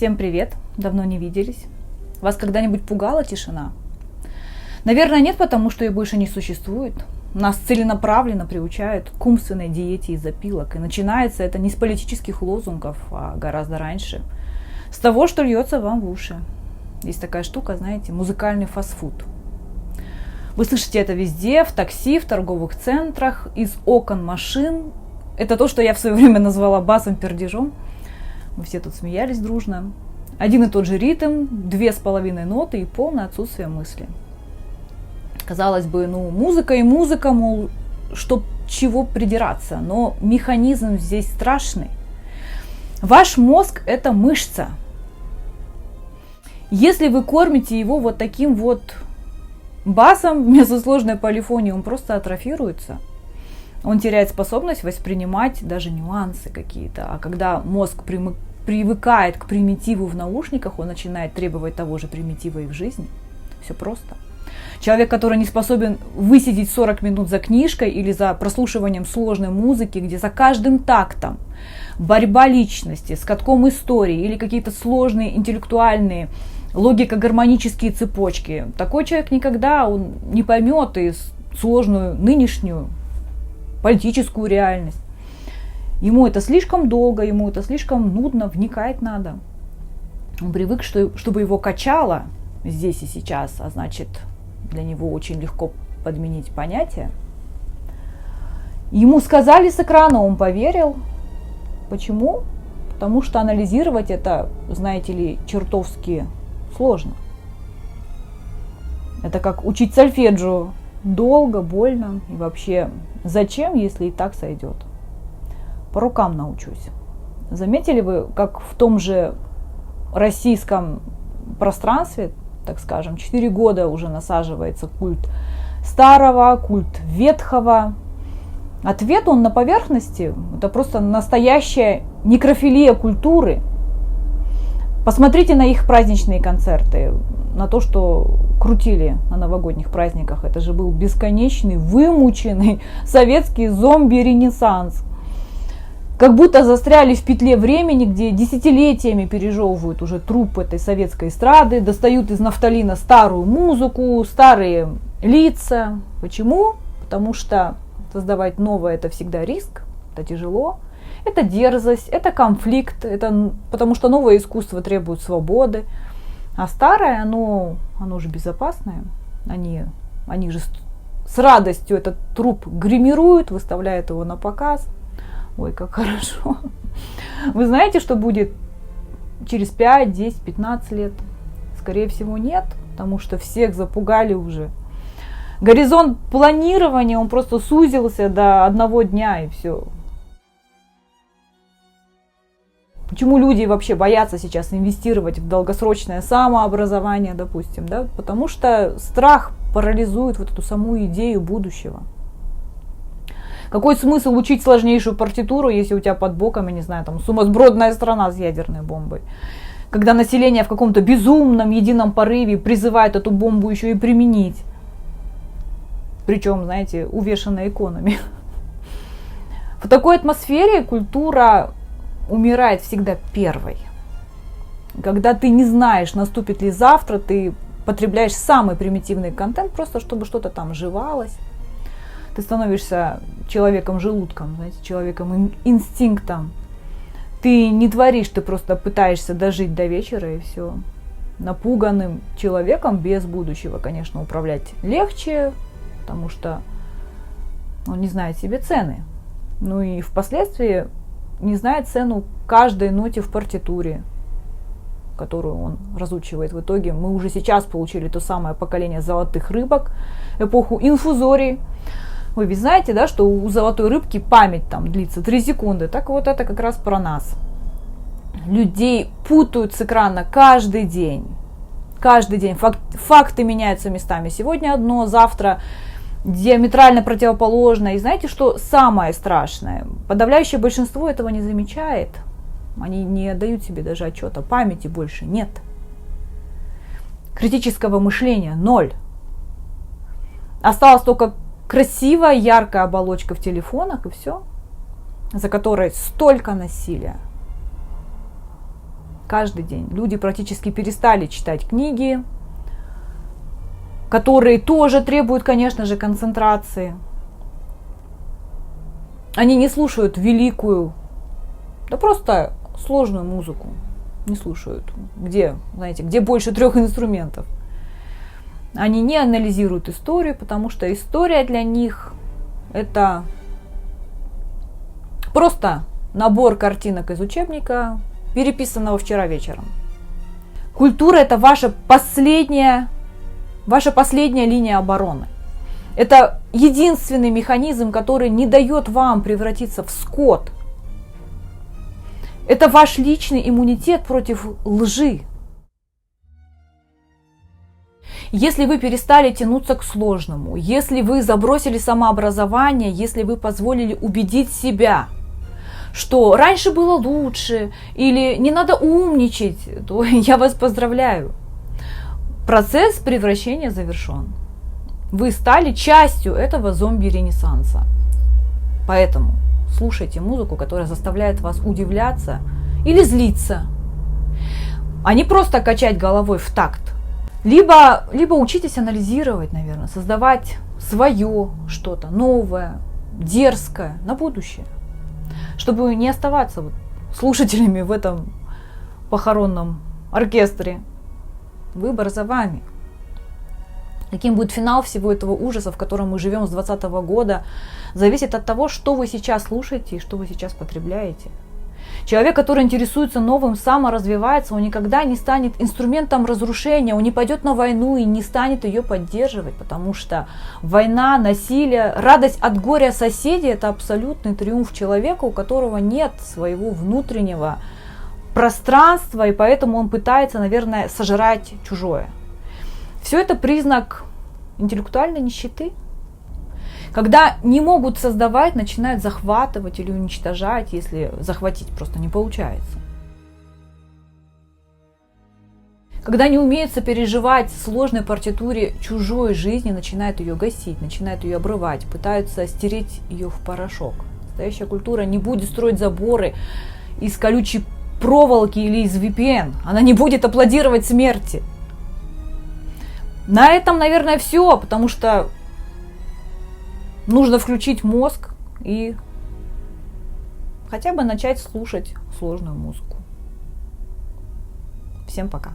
Всем привет! Давно не виделись. Вас когда-нибудь пугала тишина? Наверное, нет, потому что ее больше не существует. Нас целенаправленно приучают к умственной диете из опилок. И начинается это не с политических лозунгов, а гораздо раньше. С того, что льется вам в уши. Есть такая штука, знаете, музыкальный фастфуд. Вы слышите это везде, в такси, в торговых центрах, из окон машин. Это то, что я в свое время назвала басом-пердежом. Мы все тут смеялись дружно. Один и тот же ритм, 2,5 ноты и полное отсутствие мысли. Казалось бы, музыка и музыка, мол, чтоб чего придираться. Но механизм здесь страшный. Ваш мозг – это мышца. Если вы кормите его вот таким вот басом вместо сложной полифонии, он просто атрофируется. Он теряет способность воспринимать даже нюансы какие-то. А когда мозг привыкает к примитиву в наушниках, он начинает требовать того же примитива и в жизни. Все просто. Человек, который не способен высидеть 40 минут за книжкой или за прослушиванием сложной музыки, где за каждым тактом борьба личности, с катком истории или какие-то сложные интеллектуальные логико-гармонические цепочки, такой человек никогда он не поймет и сложную нынешнюю политическую реальность. Ему это слишком долго, ему это слишком нудно, вникать надо. Он привык, чтобы его качало здесь и сейчас, а значит, для него очень легко подменить понятие. Ему сказали с экрана, он поверил. Почему? Потому что анализировать это, знаете ли, чертовски сложно. Это как учить сольфеджио. Долго, больно и вообще зачем, если и так сойдет? По рукам научусь. Заметили вы, как в том же российском пространстве, так скажем, 4 года уже насаживается культ старого, культ ветхого. Ответ он на поверхности, это просто настоящая некрофилия культуры. Посмотрите на их праздничные концерты, на то, что крутили на новогодних праздниках. Это же был бесконечный, вымученный советский зомби-ренессанс. Как будто застряли в петле времени, где десятилетиями пережевывают уже труп этой советской эстрады, достают из нафталина старую музыку, старые лица. Почему? Потому что создавать новое – это всегда риск, это тяжело. Это дерзость, это конфликт, это потому что новое искусство требует свободы, а старое, оно же безопасное. Они же с радостью этот труп гримируют, выставляют его на показ. Ой, как хорошо. Вы знаете, что будет через 5, 10, 15 лет? Скорее всего, нет, потому что всех запугали уже. Горизонт планирования, он просто сузился до 1 дня и все. Почему люди вообще боятся сейчас инвестировать в долгосрочное самообразование, допустим, да? Потому что страх парализует вот эту саму идею будущего. Какой смысл учить сложнейшую партитуру, если у тебя под боком, я не знаю, там сумасбродная страна с ядерной бомбой? Когда население в каком-то безумном едином порыве призывает эту бомбу еще и применить. Причем, знаете, увешанной иконами. В такой атмосфере культура умирает всегда первой. Когда ты не знаешь, наступит ли завтра, ты потребляешь самый примитивный контент, просто чтобы что-то там жевалось. Ты становишься человеком-желудком, знаете, человеком-инстинктом. Ты не творишь, ты просто пытаешься дожить до вечера и все. Напуганным человеком без будущего, конечно, управлять легче, потому что он не знает себе цены. Ну и впоследствии не знает цену каждой ноте в партитуре, которую он разучивает. В итоге мы уже сейчас получили то самое поколение золотых рыбок, эпоху инфузорий. Вы ведь знаете, да, что у золотой рыбки память там длится 3 секунды. Так вот это как раз про нас. Людей путают с экрана каждый день. Каждый день. Факты меняются местами. Сегодня одно, завтра диаметрально противоположное. И знаете, что самое страшное? Подавляющее большинство этого не замечает. Они не отдают себе даже отчета. Памяти больше нет. Критического мышления 0. Осталась только красивая, яркая оболочка в телефонах, и все. За которой столько насилия. каждый день. Люди практически перестали читать книги, которые тоже требуют, конечно же, концентрации. Они не слушают великую, да просто сложную музыку. Не слушают. Где, знаете, где больше 3 инструментов. Они не анализируют историю, потому что история для них это просто набор картинок из учебника, переписанного вчера вечером. Культура это ваша последняя линия обороны. Это единственный механизм, который не дает вам превратиться в скот. Это ваш личный иммунитет против лжи. Если вы перестали тянуться к сложному, если вы забросили самообразование, если вы позволили убедить себя, что раньше было лучше или не надо умничать, то я вас поздравляю. Процесс превращения завершен. Вы стали частью этого зомби-ренессанса. Поэтому слушайте музыку, которая заставляет вас удивляться или злиться, а не просто качать головой в такт. Либо учитесь анализировать, наверное, создавать свое что-то новое, дерзкое на будущее, чтобы не оставаться слушателями в этом похоронном оркестре. Выбор за вами. Каким будет финал всего этого ужаса, в котором мы живем с 2020 года, зависит от того, что вы сейчас слушаете и что вы сейчас потребляете. Человек, который интересуется новым, саморазвивается, он никогда не станет инструментом разрушения, он не пойдет на войну и не станет ее поддерживать, потому что война, насилие, радость от горя соседей – это абсолютный триумф человека, у которого нет своего внутреннего пространства, и поэтому он пытается, наверное, сожрать чужое. Все это признак интеллектуальной нищеты. Когда не могут создавать, начинают захватывать или уничтожать, если захватить просто не получается. Когда не умеют сопереживать сложной партитуре чужой жизни, начинают ее гасить, начинают ее обрывать, пытаются стереть ее в порошок. Настоящая культура не будет строить заборы из колючей проволоки или из VPN. Она не будет аплодировать смерти. На этом, наверное, все, потому что нужно включить мозг и хотя бы начать слушать сложную музыку. Всем пока.